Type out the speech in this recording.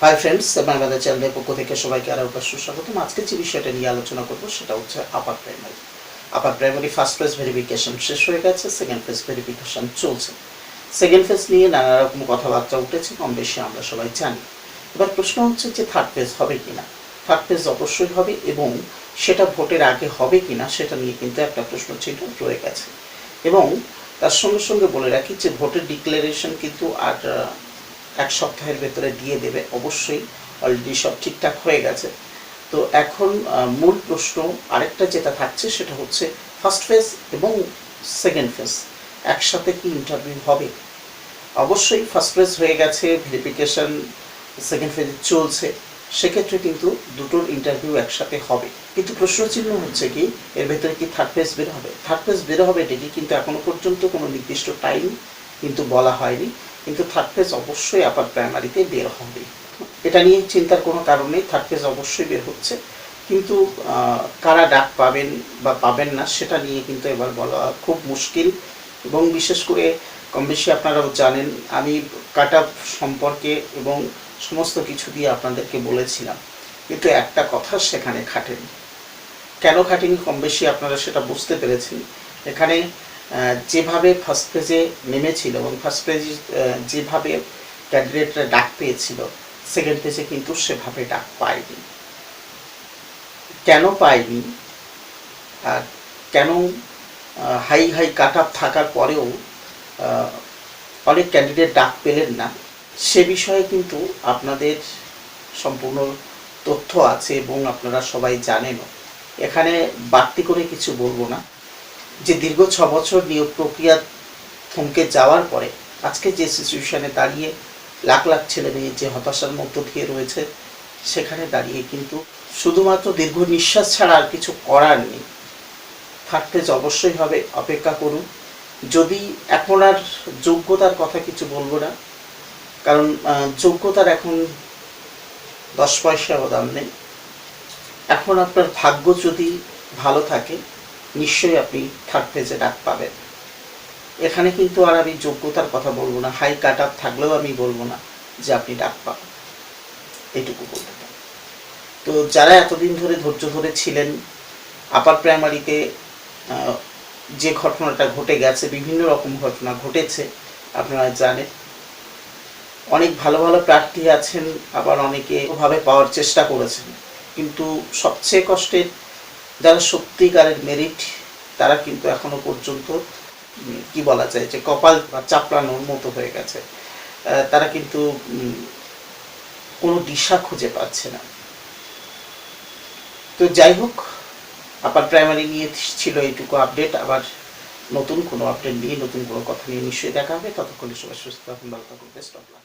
Hi friends, Bangladesh চ্যানেলের পক্ষ থেকে সবাইকে আরও একবার সুস্বাগতম। আজকে যে বিষয়টা নিয়ে আলোচনা করব সেটা হচ্ছে upper primary first phase verification শেষ হয়ে গেছে, সেকেন্ড ফেজ ভেরিফিকেশন চলছে। সেকেন্ড ফেজ নিয়ে নানা রকম কথাবার্তা উঠেছে, কম বেশি আমরা সবাই জানি। এবার প্রশ্ন হচ্ছে যে থার্ড ফেজ হবে কিনা। থার্ড ফেজ অবশ্যই হবে, এবং সেটা ভোটের আগে হবে কিনা সেটা নিয়ে কিন্তু একটা প্রশ্ন চিহ্ন রয়ে গেছে। এবং তার সঙ্গে সঙ্গে বলে রাখি যে ভোটের ডিক্লারেশন কিন্তু আর এক সপ্তাহের ভেতরে দিয়ে দেবে অবশ্যই, অলরেডি সব ঠিকঠাক হয়ে গেছে। তো এখন মূল প্রশ্ন আরেকটা যেটা থাকছে সেটা হচ্ছে ফার্স্ট ফেজ এবং সেকেন্ড ফেজ একসাথে কি ইন্টারভিউ হবে। অবশ্যই ফার্স্ট ফেজ হয়ে গেছে, ভেরিফিকেশন সেকেন্ড ফেজ চলছে, সেক্ষেত্রে কিন্তু দুটোর ইন্টারভিউ একসাথে হবে। কিন্তু প্রশ্ন চিহ্ন হচ্ছে কি এর ভেতরে কি থার্ড ফেজ বের হবে। থার্ড ফেজ বের হবে ঠিকই, কিন্তু এখনো পর্যন্ত কোনো নির্দিষ্ট টাইম কিন্তু বলা হয়নি। কিন্তু থার্ড ফেজ অবশ্যই আপার প্রাইমারিতে বের হবে, এটা নিয়ে চিন্তার কোনো কারণ নেই। থার্ড ফেজ অবশ্যই বের হচ্ছে, কিন্তু কারা ডাক পাবেন বা পাবেন না সেটা নিয়ে কিন্তু এবার বলা খুব মুশকিল। এবং বিশেষ করে কম বেশি আপনারাও জানেন, আমি কাট অফ সম্পর্কে এবং সমস্ত কিছু দিয়ে আপনাদেরকে বলেছিলাম, কিন্তু একটা কথা সেখানে খাটেনি। কেন খাটেনি কম বেশি আপনারা সেটা বুঝতে পেরেছেন। এখানে যেভাবে ফার্স্ট ফেজে নেমেছিল এবং ফার্স্ট ফেজে যেভাবে ক্যান্ডিডেটরা ডাক পেয়েছিল, সেকেন্ড ফেজে কিন্তু সেভাবে ডাক পায়নি। কেন পায়নি আর কেন হাই হাই কাট আপ থাকার পরেও অনেক ক্যান্ডিডেট ডাক পেলেন না, সে বিষয়ে কিন্তু আপনাদের সম্পূর্ণ তথ্য আছে এবং আপনারা সবাই জানেনও। এখানে বাড়তি করে কিছু বলবো না। যে দীর্ঘ 6 বছর নিয়োগ প্রক্রিয়া থমকে যাওয়ার পরে আজকে যে সিচুয়েশনে দাঁড়িয়ে লাখ লাখ ছেলে মেয়ে যে হতাশার মধ্য দিয়ে রয়েছে, সেখানে দাঁড়িয়ে কিন্তু শুধুমাত্র দীর্ঘ নিঃশ্বাস ছাড়া আর কিছু করার নেই। থার্ড ফেজ অবশ্যই হবে, অপেক্ষা করুন। যদি এখন আর যোগ্যতার কথা কিছু বলবো না, কারণ যোগ্যতার এখন 10 পয়সাও দাম নেই। এখন আপনার ভাগ্য যদি ভালো থাকে নিশ্চয়ই আপনি থার্ড ফেজে ডাক পাবেন। এখানে কিন্তু আর আমি যোগ্যতার কথা বলবো না, হাই কাট আপ থাকলেও আমি বলবো না যে আপনি ডাক পাবেন, এইটুকু বলতে পারি। তো যারা এতদিন ধরে ধৈর্য ধরে ছিলেন, আপার প্রাইমারিতে যে ঘটনাটা ঘটে গেছে, বিভিন্ন রকম ঘটনা ঘটেছে আপনারা জানেন। অনেক ভালো ভালো প্রার্থী আছেন, আবার অনেকে ওভাবে পাওয়ার চেষ্টা করেছেন, কিন্তু সবচেয়ে কষ্টের যারা সত্যিকারের মেরিট, তারা কিন্তু এখনো পর্যন্ত কি বলা যায় যে কপাল বা চাপড়ানোর মতো হয়ে গেছে। তারা কিন্তু কোনো দিশা খুঁজে পাচ্ছে না। তো যাই হোক, আপার প্রাইমারি নিয়ে ছিল এইটুকু আপডেট। আবার নতুন কোনো আপডেট নিয়ে, নতুন কোনো কথা নিয়ে নিশ্চয়ই দেখা হবে। ততক্ষণে সবাই সুস্থ থাকুন, ভালো থাকুন, বেস্ট অফ লাক।